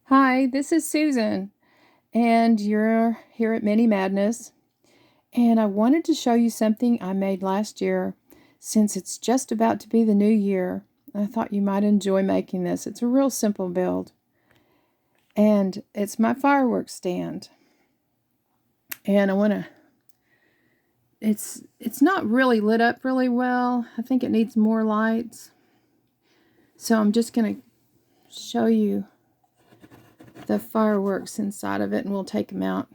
Hi, this is Susan, and you're here at Mini Madness. And I wanted to show you something I made last year since it's just about to be the new year. I thought you might enjoy making this. It's a real simple build. And it's my fireworks stand. And it's not really lit up really well. I think it needs more lights. So I'm just going to show you the fireworks inside of it, and we'll take them out.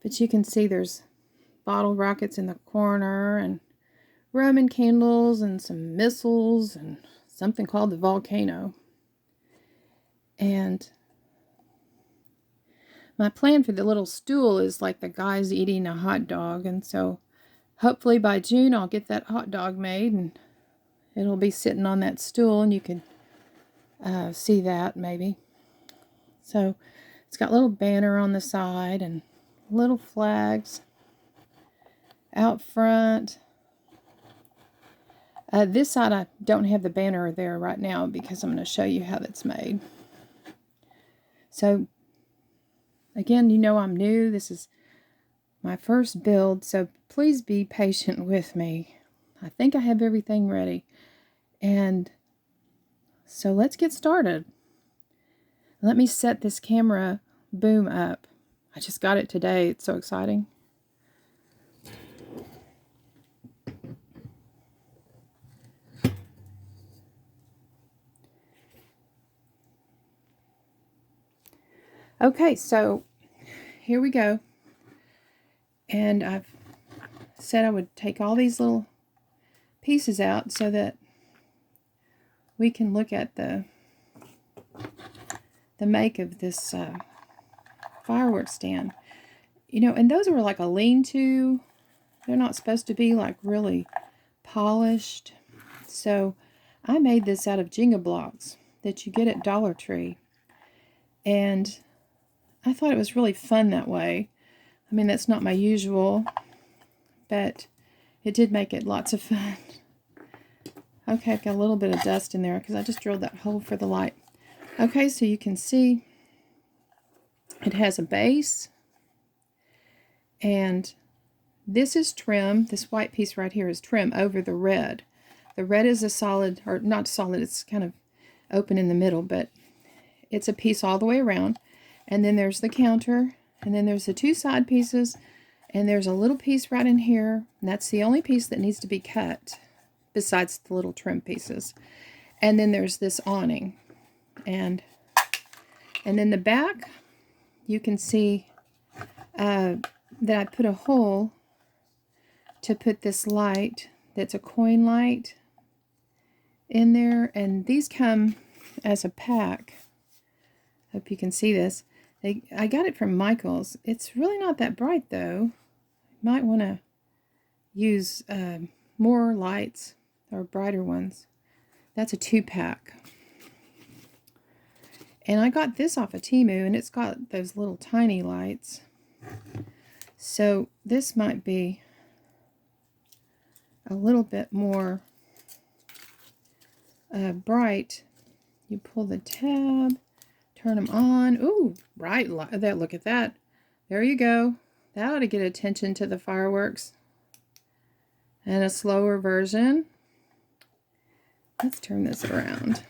But you can see there's bottle rockets in the corner, and Roman candles, and some missiles, and something called the volcano. And my plan for the little stool is like the guy's eating a hot dog, and so hopefully by June I'll get that hot dog made, and it'll be sitting on that stool, and you can see that maybe. So it's got a little banner on the side and little flags out front. This side I don't have the banner there right now because I'm going to show you how that's made. So again, you know I'm new. This is my first build, so please be patient with me. I think I have everything ready. And so let's get started. Let me set this camera boom up. I just got it today. It's so exciting. Okay, so here we go. And I've said I would take all these little pieces out so that we can look at the make of this fireworks stand. You know, and those were like a lean-to. They're not supposed to be like really polished. So I made this out of Jenga blocks that you get at Dollar Tree. And I thought it was really fun that way. I mean, that's not my usual, but it did make it lots of fun. Okay, I've got a little bit of dust in there because I just drilled that hole for the light. Okay, so you can see it has a base, and this is trim. This white piece right here is trim over the red. The red is a solid, or not solid, it's kind of open in the middle, but it's a piece all the way around. And then there's the counter, and then there's the two side pieces, and there's a little piece right in here, and that's the only piece that needs to be cut besides the little trim pieces. And then there's this awning. And then the back, you can see that I put a hole to put this light that's a coin light in there, and these come as a pack. Hope you can see this. I got it from Michael's. It's really not that bright though. You might want to use more lights or brighter ones. That's a 2-pack. And I got this off of Temu, and it's got those little tiny lights. So this might be a little bit more bright. You pull the tab, turn them on. Ooh, bright light. Look at that. There you go. That ought to get attention to the fireworks. And a slower version. Let's turn this around.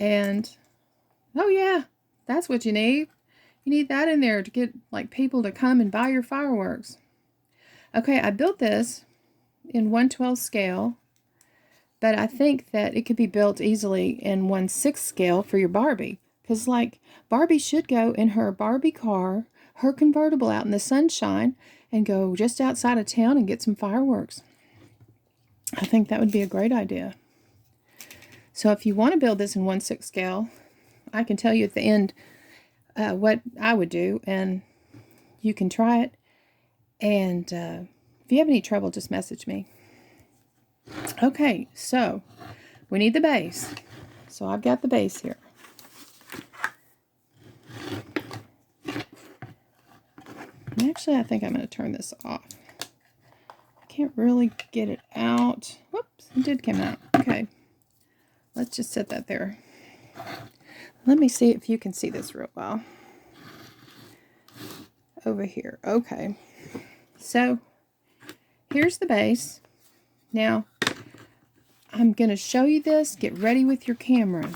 And, oh yeah, that's what you need. You need that in there to get like people to come and buy your fireworks. Okay, I built this in 1/12 scale, but I think that it could be built easily in 1/6 scale for your Barbie. Because like Barbie should go in her Barbie car, her convertible out in the sunshine, and go just outside of town and get some fireworks. I think that would be a great idea. So if you want to build this in 1/6 scale, I can tell you at the end what I would do, and you can try it. And if you have any trouble, just message me. Okay, so we need the base. So I've got the base here. Actually, I think I'm going to turn this off. I can't really get it out. Whoops, it did come out. Okay. Let's just set that there. Let me see if you can see this real well. Over here. Okay. So here's the base. Now, I'm going to show you this. Get ready with your camera.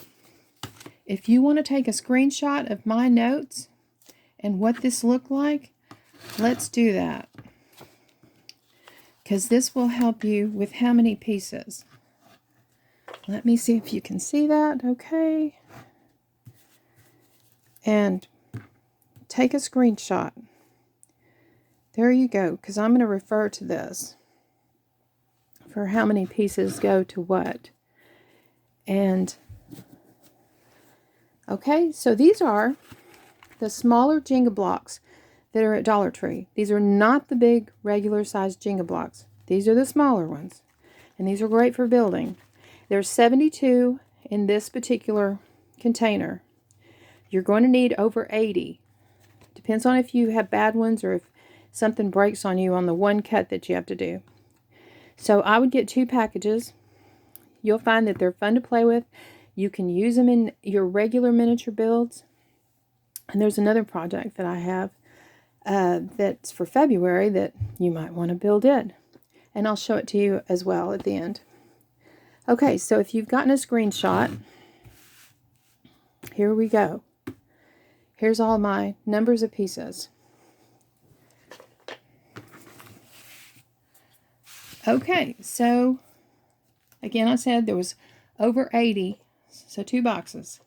If you want to take a screenshot of my notes and what this looked like, let's do that. Because this will help you with how many pieces. Let me see if you can see that. Okay. And take a screenshot. There you go, because I'm going to refer to this for how many pieces go to what. And, okay, so these are the smaller Jenga blocks that are at Dollar Tree. These are not the big regular sized Jenga blocks. These are the smaller ones. And these are great for building. There's 72 in this particular container. You're going to need over 80. Depends on if you have bad ones or if something breaks on you on the one cut that you have to do. So I would get 2 packages. You'll find that they're fun to play with. You can use them in your regular miniature builds. And there's another project that I have that's for February that you might want to build in. And I'll show it to you as well at the end. Okay, so if you've gotten a screenshot, here we go. Here's all my numbers of pieces. Okay, so again, I said there was over 80, so 2 boxes.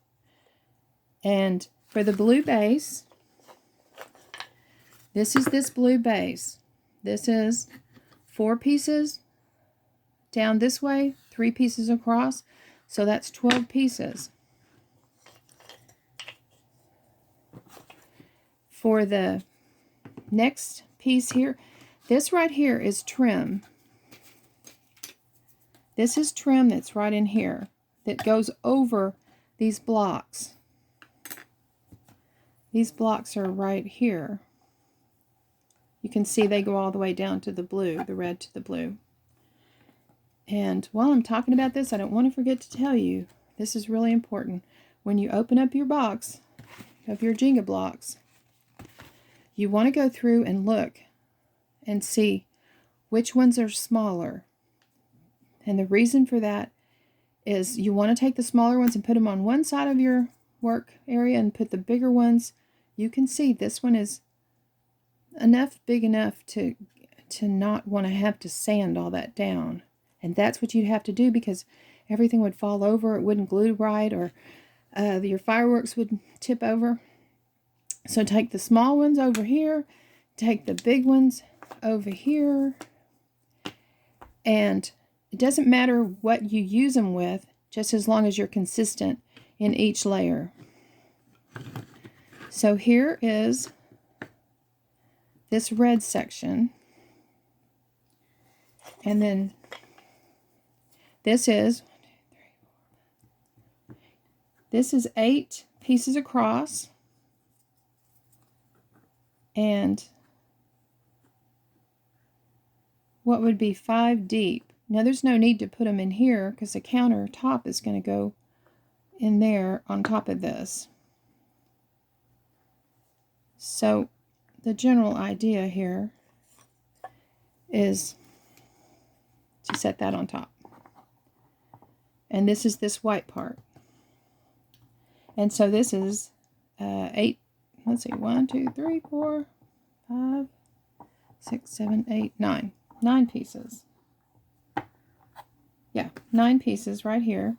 And for the blue base, this is this blue base. This is 4 pieces down this way, 3 pieces across, so that's 12 pieces. For the next piece here, this right here is trim. This is trim that's right in here that goes over these blocks. These blocks are right here. You can see they go all the way down to the blue, the red to the blue. And while I'm talking about this, I don't want to forget to tell you, this is really important. When you open up your box of your Jenga blocks, you want to go through and look and see which ones are smaller. And the reason for that is you want to take the smaller ones and put them on one side of your work area and put the bigger ones. You can see this one is big enough to not want to have to sand all that down. And that's what you'd have to do because everything would fall over, it wouldn't glue right, or your fireworks would tip over. So take the small ones over here, take the big ones over here, and it doesn't matter what you use them with, just as long as you're consistent in each layer. So here is this red section, and then this is 8 pieces across, and what would be 5 deep. Now there's no need to put them in here because the countertop is going to go in there on top of this. So the general idea here is to set that on top. And this is this white part. And so this is 8, let's see, 1, 2, 3, 4, 5, 6, 7, 8, 9. 9 pieces. Yeah, 9 pieces right here.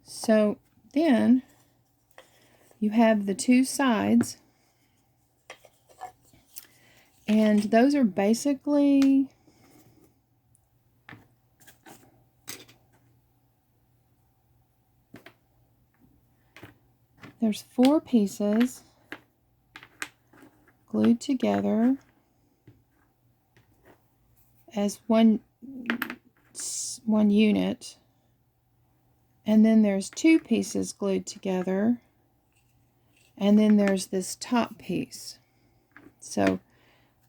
So then you have the 2 sides, and those are basically there's 4 pieces glued together as one unit, and then there's 2 pieces glued together, and then there's this top piece. So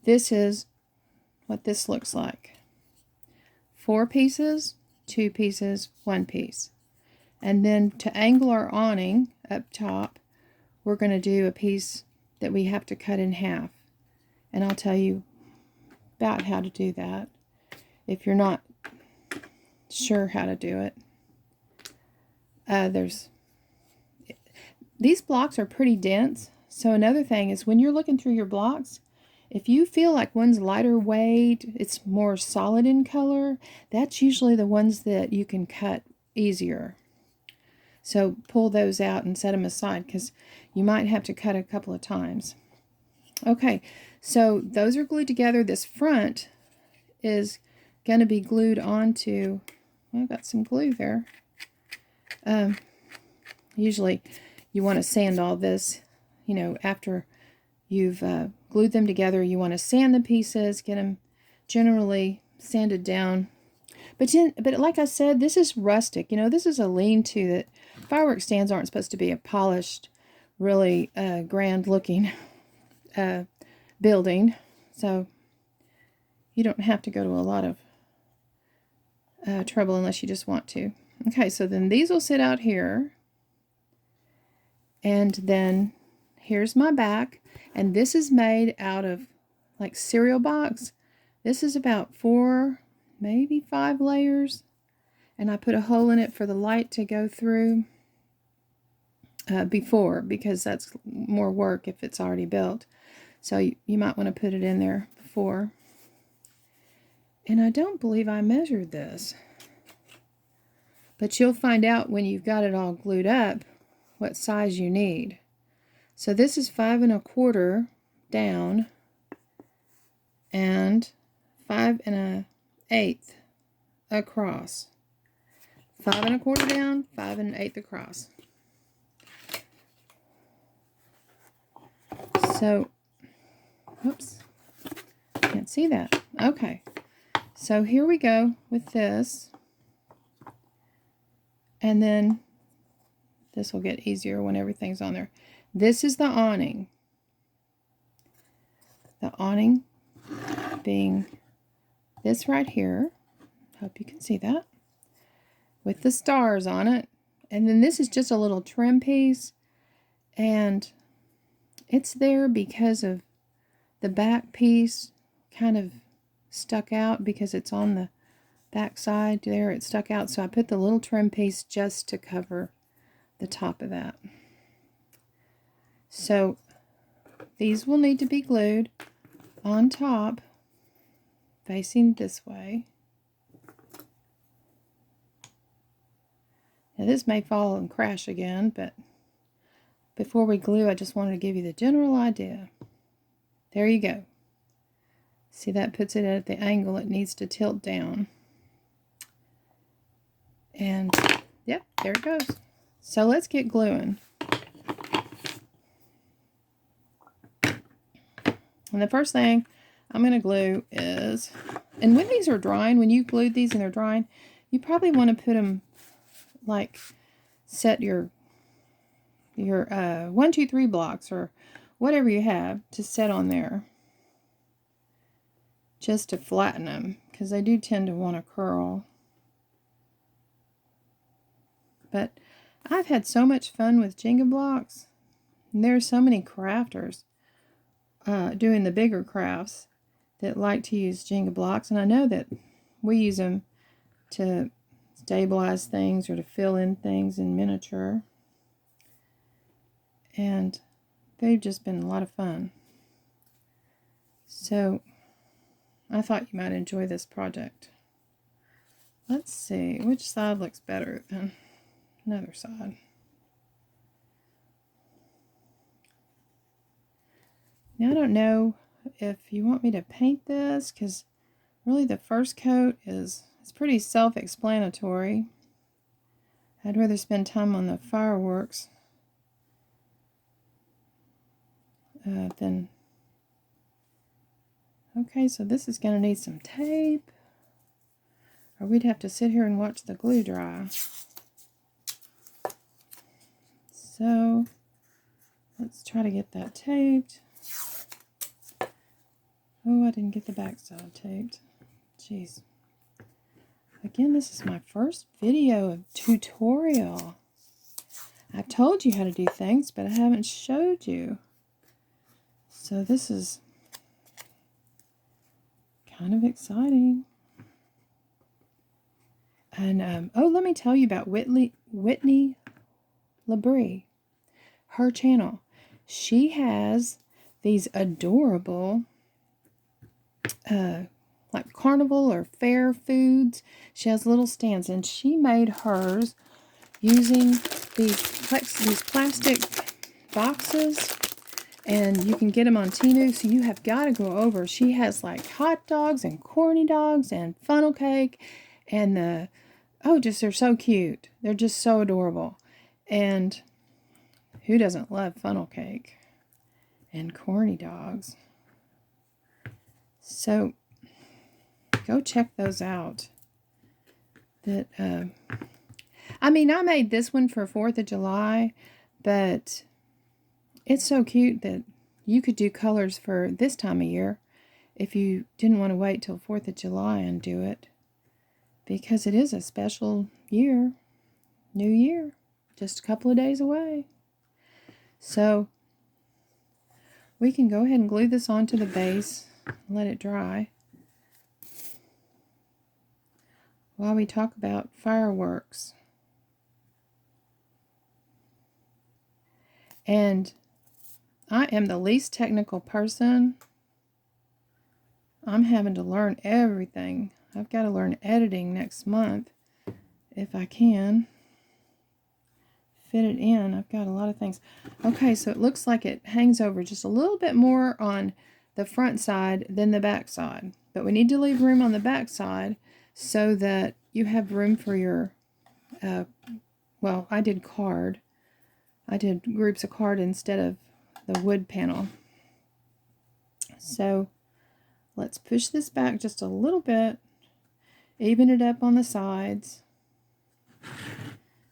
this is what this looks like. 4 pieces, 2 pieces, 1 piece. And then to angle our awning up top, we're going to do a piece that we have to cut in half. And I'll tell you about how to do that if you're not sure how to do it. These blocks are pretty dense. So another thing is when you're looking through your blocks, if you feel like one's lighter weight, it's more solid in color, that's usually the ones that you can cut easier. So pull those out and set them aside because you might have to cut a couple of times. Okay, so those are glued together. This front is going to be glued onto, well, I've got some glue there. Usually you want to sand all this, you know, after you've glued them together. You want to sand the pieces, get them generally sanded down. But like I said, this is rustic. You know, this is a lean-to that fireworks stands aren't supposed to be a polished, really grand-looking building. So you don't have to go to a lot of trouble unless you just want to. Okay, so then these will sit out here. And then here's my back. And this is made out of like cereal box. This is about 4, maybe 5 layers. And I put a hole in it for the light to go through before, because that's more work if it's already built. So you might want to put it in there before. And I don't believe I measured this. But you'll find out when you've got it all glued up what size you need. So this is 5 1/4 down and 5 1/8 across. 5 1/4 down, 5 1/8 across. So, whoops, can't see that. Okay, so here we go with this. And then this will get easier when everything's on there. This is the awning. The awning being this right here. Hope you can see that. With the stars on it. And then this is just a little trim piece. And it's there because of the back piece kind of stuck out because it's on the back side there. It stuck out. So I put the little trim piece just to cover the top of that. So these will need to be glued on top facing this way. Now this may fall and crash again, but before we glue, I just wanted to give you the general idea. There you go. See, that puts it at the angle it needs to tilt down. And yep, there it goes. So let's get gluing. And the first thing I'm going to glue is, and when these are drying, when you glued these and they're drying, you probably want to put them like set your 1, 2, 3 blocks or whatever you have to set on there, just to flatten them, because they do tend to want to curl. But I've had so much fun with Jenga blocks, and there are so many crafters doing the bigger crafts that like to use Jenga blocks, and I know that we use them to stabilize things or to fill in things in miniature, and they've just been a lot of fun. So I thought you might enjoy this project. Let's see which side looks better than another side. Now I don't know if you want me to paint this, because really the first coat it's pretty self-explanatory. I'd rather spend time on the fireworks than... Okay, so this is going to need some tape, or we'd have to sit here and watch the glue dry. So let's try to get that taped. Oh, I didn't get the back side taped. Jeez. Again, this is my first video of tutorial. I've told you how to do things, but I haven't showed you. So this is kind of exciting. And, oh, let me tell you about Whitney LaBrie, her channel. She has these adorable, like carnival or fair foods. She has little stands, and she made hers using these plastic boxes, and you can get them on Temu, so you have got to go over. She has like hot dogs and corny dogs and funnel cake, and they're so cute. They're just so adorable. And who doesn't love funnel cake and corny dogs? So go check those out. I mean, I made this one for 4th of July, but it's so cute that you could do colors for this time of year if you didn't want to wait till 4th of July and do it, because it is a special year, New Year, just a couple of days away. So we can go ahead and glue this onto the base and let it dry while we talk about fireworks. And I am the least technical person. I'm having to learn everything. I've got to learn editing next month if I can fit it in. I've got a lot of things. Okay, so it looks like it hangs over just a little bit more on the front side than the back side. But we need to leave room on the back side so that you have room for your, well, I did card. I did groups of card instead of the wood panel. So let's push this back just a little bit, even it up on the sides.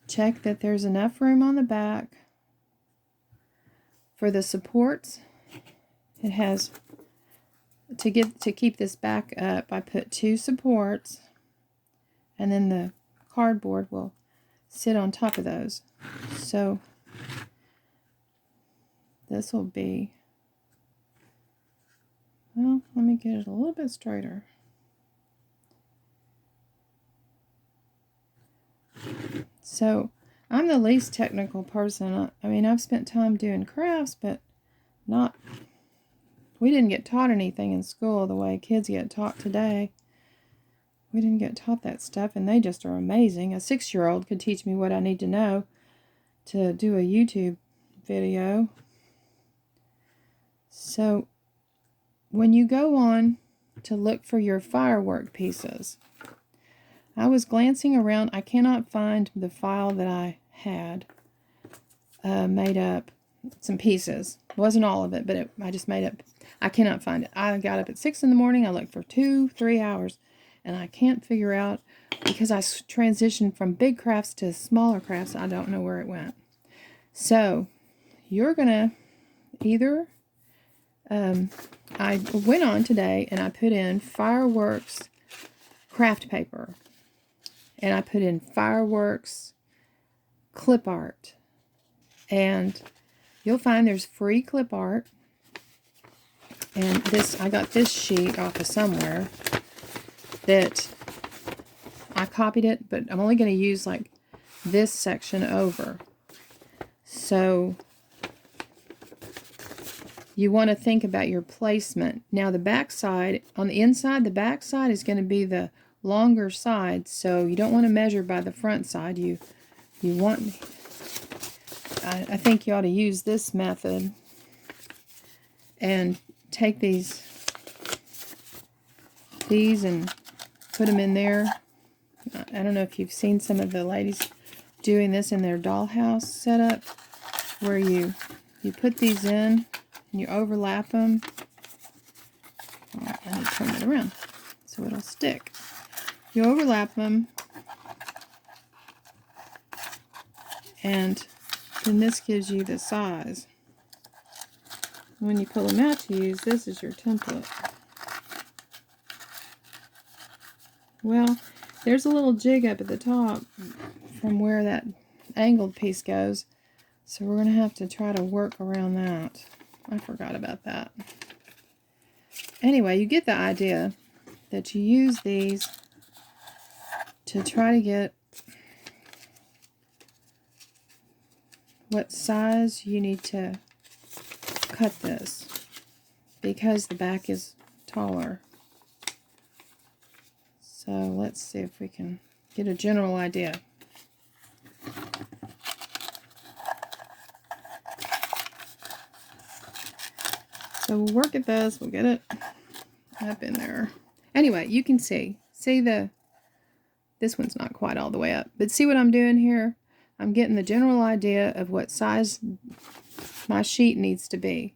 Check that there's enough room on the back. For the supports, it has, to keep this back up, I put 2 supports, and then the cardboard will sit on top of those. So this will be, well, let me get it a little bit straighter. So I'm the least technical person. I mean, I've spent time doing crafts, but we didn't get taught anything in school the way kids get taught today. We didn't get taught that stuff, and they just are amazing. A 6-year-old could teach me what I need to know to do a YouTube video. So when you go on to look for your firework pieces, I was glancing around. I cannot find the file that I had made up some pieces. It wasn't all of it, but I just made up. I cannot find it. I got up at 6 in the morning. I looked for 2-3 hours, and I can't figure out, because I transitioned from big crafts to smaller crafts. I don't know where it went. So you're going to either, I went on today and I put in fireworks craft paper. And I put in fireworks clip art. And you'll find there's free clip art. And I got this sheet off of somewhere that I copied it, but I'm only going to use like this section over. So you want to think about your placement. Now the back side, on the inside, the back side is going to be the longer side, so you don't want to measure by the front side. You want, I think you ought to use this method and take these and put them in there. I don't know if you've seen some of the ladies doing this in their dollhouse setup, where you put these in and you overlap them. I need to turn it around so it'll stick. You overlap them, and then this gives you the size. When you pull them out to use, this is your template. Well, There's a little jig up at the top from where that angled piece goes. So we're going to have to try to work around that. I forgot about that. Anyway, you get the idea that you use these to try to get what size you need to cut this, because the back is taller. So let's see if we can get a general idea. So we'll work at this, we'll get it up in there. Anyway, you can see this one's not quite all the way up, but see what I'm doing here? I'm getting the general idea of what size my sheet needs to be.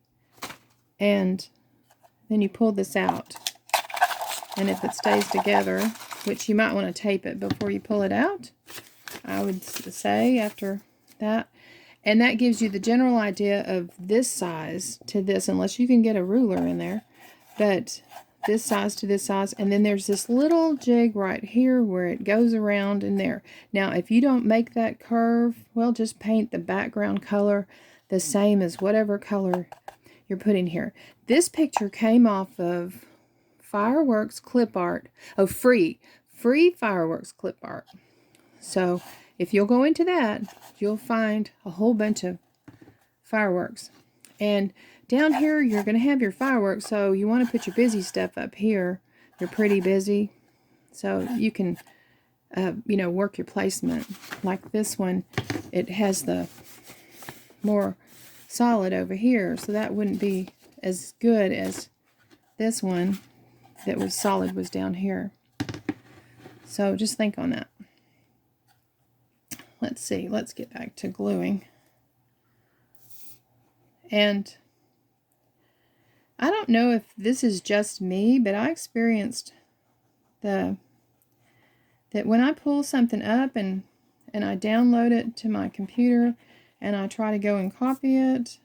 And then you pull this out. And if it stays together, which you might want to tape it before you pull it out, I would say after that. And that gives you the general idea of this size to this, unless you can get a ruler in there. But this size to this size. And then there's this little jig right here where it goes around in there. Now, if you don't make that curve, well, just paint the background color the same as whatever color you're putting here. This picture came off of Fireworks Clip Art. Oh, free Fireworks Clip Art. So if you'll go into that, you'll find a whole bunch of fireworks. And down here, you're going to have your fireworks, so you want to put your busy stuff up here. You're pretty busy, so you can, work your placement. Like this one, it has the more solid over here, so that wouldn't be as good as this one that was solid was down here. So just think on that. Let's see, let's get back to gluing. And I don't know if this is just me, but I experienced that when I pull something up and I download it to my computer and I try to go and copy it,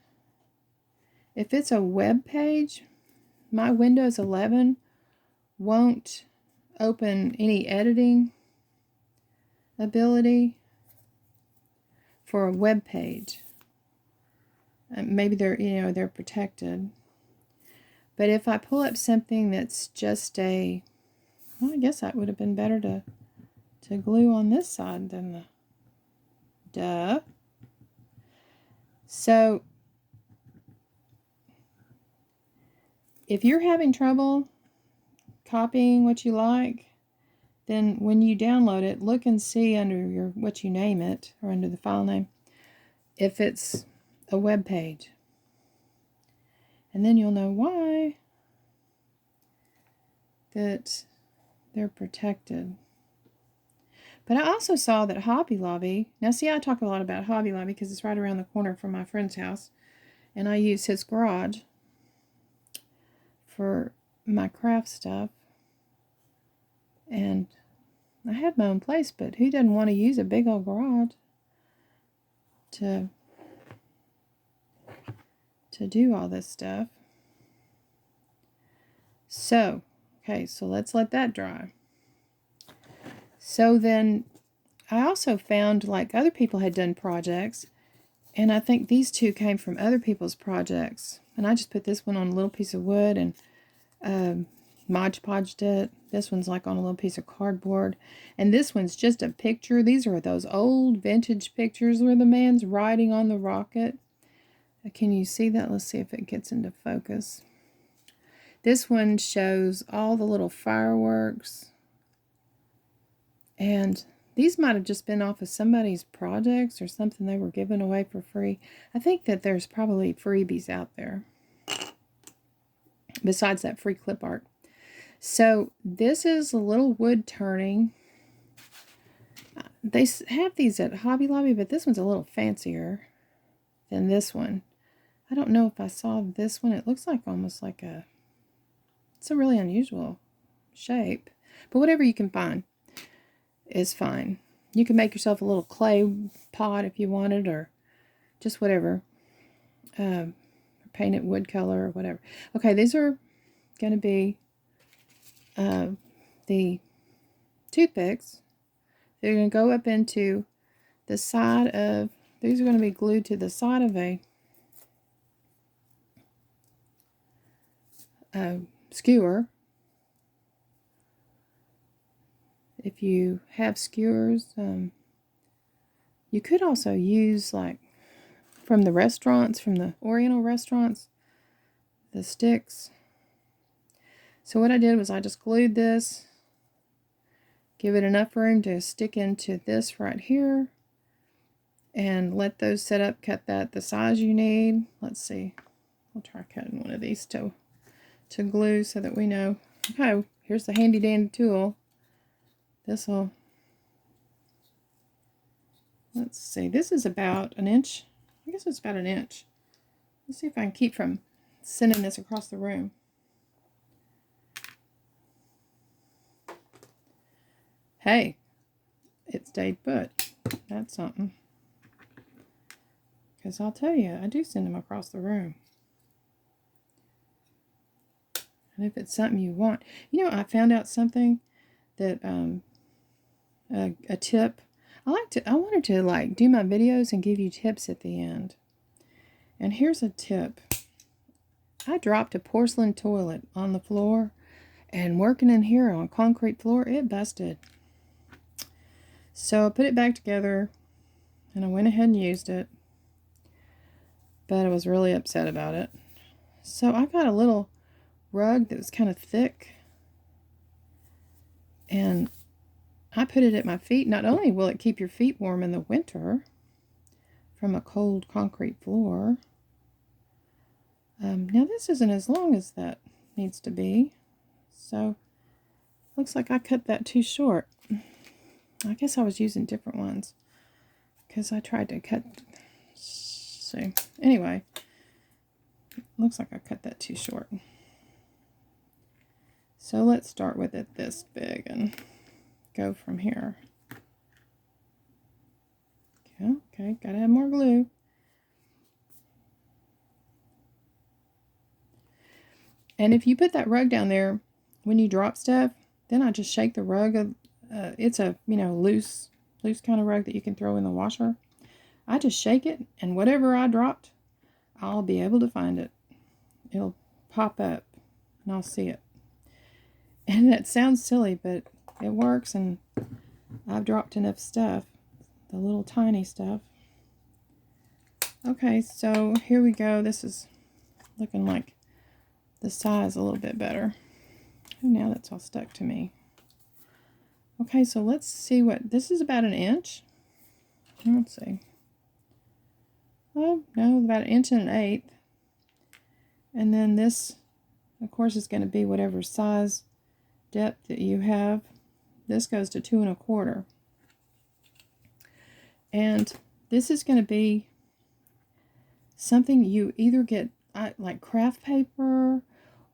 if it's a web page, my Windows 11 won't open any editing ability for a web page. Maybe they're protected. But if I pull up something that's just well, I guess that would have been better to glue on this side than duh. So if you're having trouble copying what you like, then when you download it, look and see under what you name it, or under the file name, if it's a web page. And then you'll know why that they're protected. But I also saw that Hobby Lobby, now see, I talk a lot about Hobby Lobby because it's right around the corner from my friend's house, and I use his garage for my craft stuff. And I had my own place, but who doesn't want to use a big old garage to do all this stuff? So, okay, so let's let that dry. So then I also found, like, other people had done projects, and I think these two came from other people's projects. And I just put this one on a little piece of wood and Mod Podged it. This one's like on a little piece of cardboard. And this one's just a picture. These are those old vintage pictures where the man's riding on the rocket. Can you see that? Let's see if it gets into focus. This one shows all the little fireworks. And these might have just been off of somebody's projects or something they were giving away for free. I think that there's probably freebies out there besides that free clip art. So this is a little wood turning. They have these at Hobby Lobby, but this one's a little fancier than this one. I don't know if I saw this one. It looks like almost like it's a really unusual shape. But whatever you can find is fine. You can make yourself a little clay pot if you wanted, or just whatever. Paint it wood color or whatever. Okay, these are going to be the toothpicks. They're going to go up into the side of, these are going to be glued to the side of a skewer. If you have skewers, you could also use, like, from the restaurants, from the Oriental restaurants, the sticks. So what I did was I just glued this, give it enough room to stick into this right here, and let those set up, cut that the size you need. Let's see, I'll try cutting one of these to glue so that we know. Okay, here's the handy dandy tool. This'll, let's see, this is about an inch. I guess it's about an inch. Let's see if I can keep from sending this across the room. Hey, it stayed put. That's something. Because I'll tell you, I do send them across the room. And if it's something you want. You know, I found out something that, a tip. I wanted to, like, do my videos and give you tips at the end. And here's a tip. I dropped a porcelain toilet on the floor, and working in here on concrete floor, it busted. So I put it back together, and I went ahead and used it. But I was really upset about it. So I got a little rug that was kind of thick, and I put it at my feet. Not only will it keep your feet warm in the winter from a cold concrete floor. Now this isn't as long as that needs to be, so looks like I cut that too short. I guess I was using different ones because I tried to cut. So anyway, looks like I cut that too short. So let's start with it this big and go from here. Okay, gotta have more glue. And if you put that rug down there, when you drop stuff, then I just shake the rug. It's a, you know, loose kind of rug that you can throw in the washer. I just shake it, and whatever I dropped, I'll be able to find it. It'll pop up, and I'll see it. And that sounds silly, but it works, and I've dropped enough stuff, the little tiny stuff. Okay, so here we go. This is looking like the size a little bit better. Oh, now that's all stuck to me. Okay, so let's see what, this is about an inch. Let's see. Oh, no, about 1.125 inches. And then this, of course, is going to be whatever size depth that you have. This goes to 2 1/4. And this is going to be something you either get like craft paper,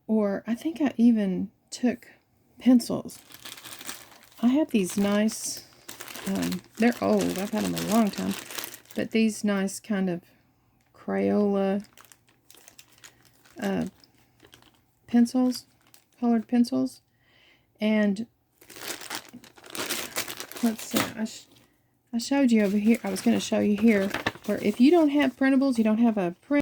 or I think I even took pencils. I have these nice, they're old, I've had them a long time, but these nice kind of Crayola pencils, colored pencils. And let's see, I showed you over here, I was going to show you here, where if you don't have printables, you don't have a print